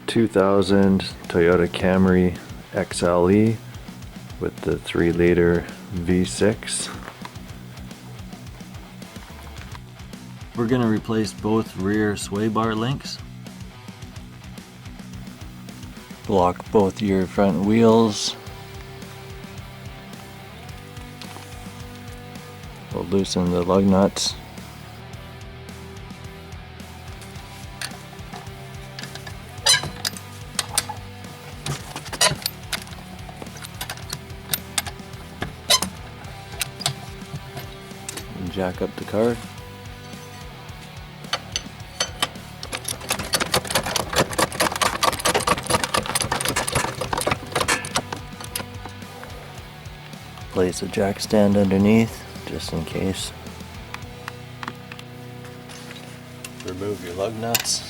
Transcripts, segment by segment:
...2000 Toyota Camry XLE with the 3-liter V6. We're going to replace both rear sway bar links. Block both your front wheels. We'll loosen the lug nuts. And jack up the car. Place a jack stand underneath, just in case. Remove your lug nuts.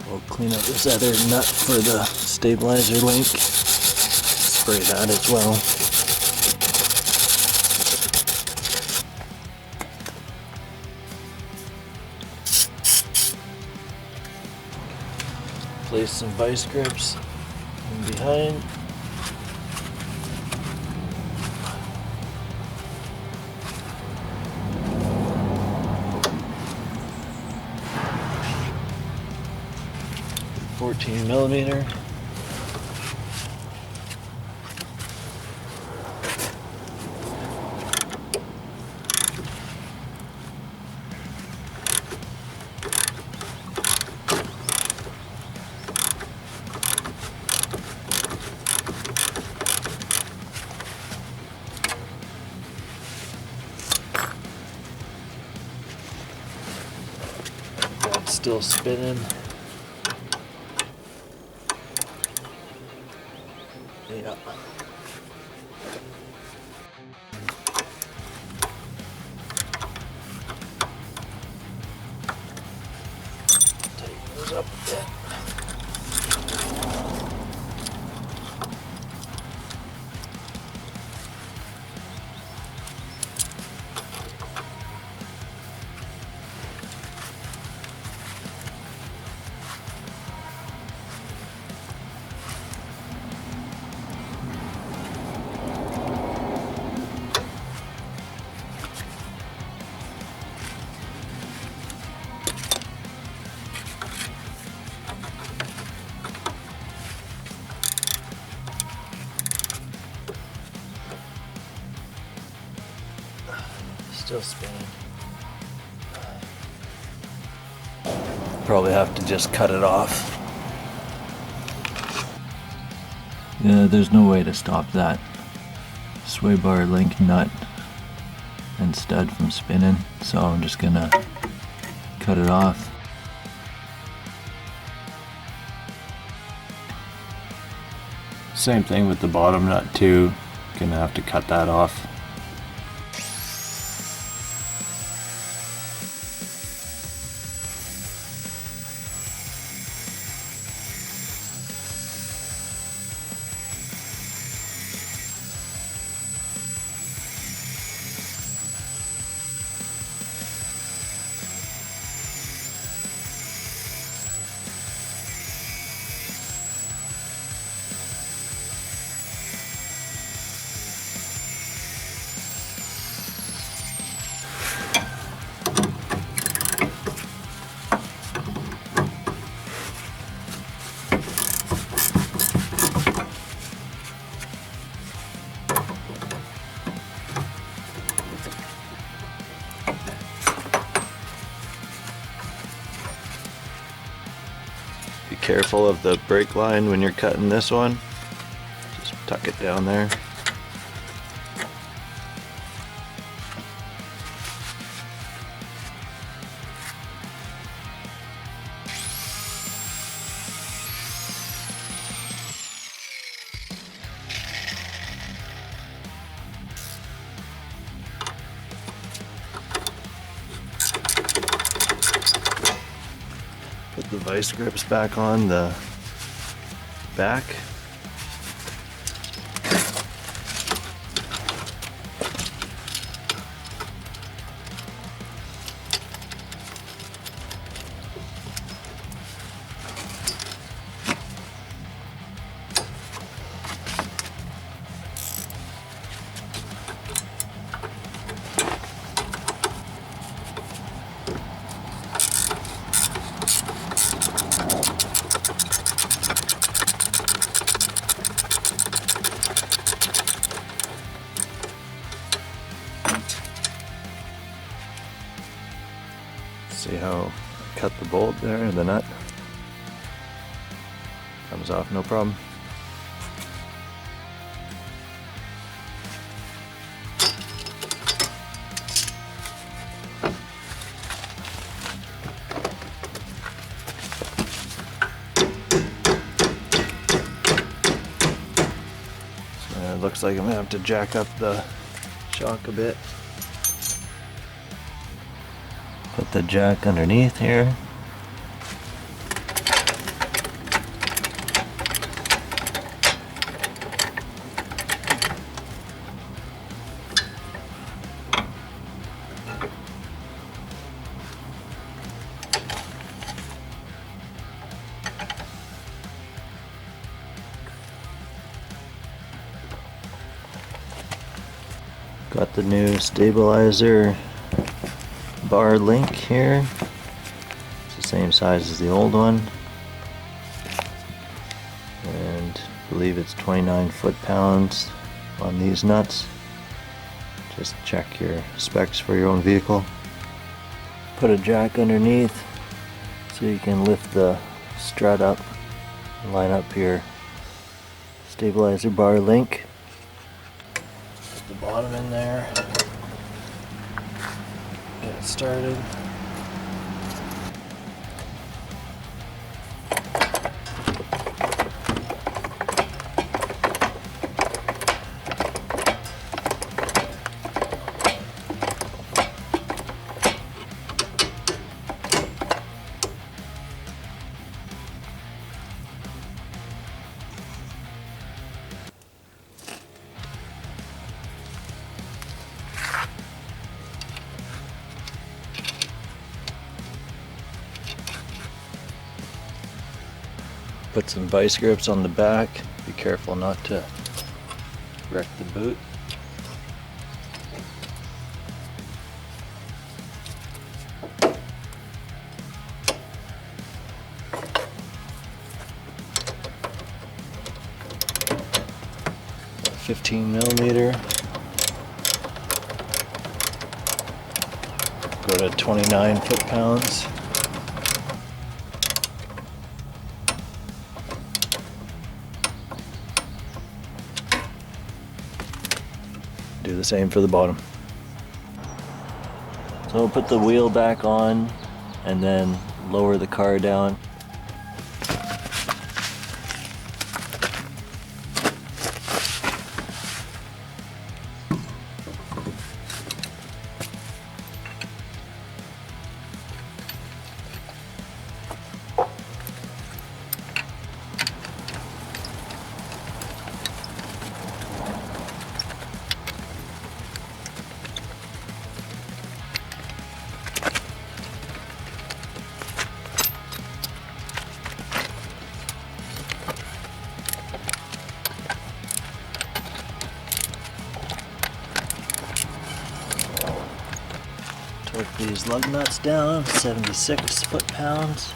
We'll clean up this other nut for the stabilizer link. Spray that as well. Place some vice grips in behind. .14mm. That's still spinning. Yeah. Tighten those up a bit. Still spinning. Probably have to just cut it off. Yeah, there's no way to stop that sway bar link nut and stud from spinning, so I'm just gonna cut it off. Same thing with the bottom nut too. Gonna have to cut that off. Be careful of the brake line when you're cutting this one. Just tuck it down there. vice grips back on the back. See how I cut the bolt there, the nut comes off no problem. So it looks like I'm gonna have to jack up the shock a bit. Put the jack underneath here. Got the new stabilizer bar link here. It's the same size as the old one, and I believe it's 29 foot-pounds on these nuts. Just check your specs for your own vehicle. Put a jack underneath so you can lift the strut up and line up your stabilizer bar link. Put the bottom in there. Get it started. Put some vice grips on the back. Be careful not to wreck the boot. A 15mm. Go to 29 foot-pounds. Do the same for the bottom. So we'll put the wheel back on and then lower the car down. Torque these lug nuts down, 76 foot-pounds.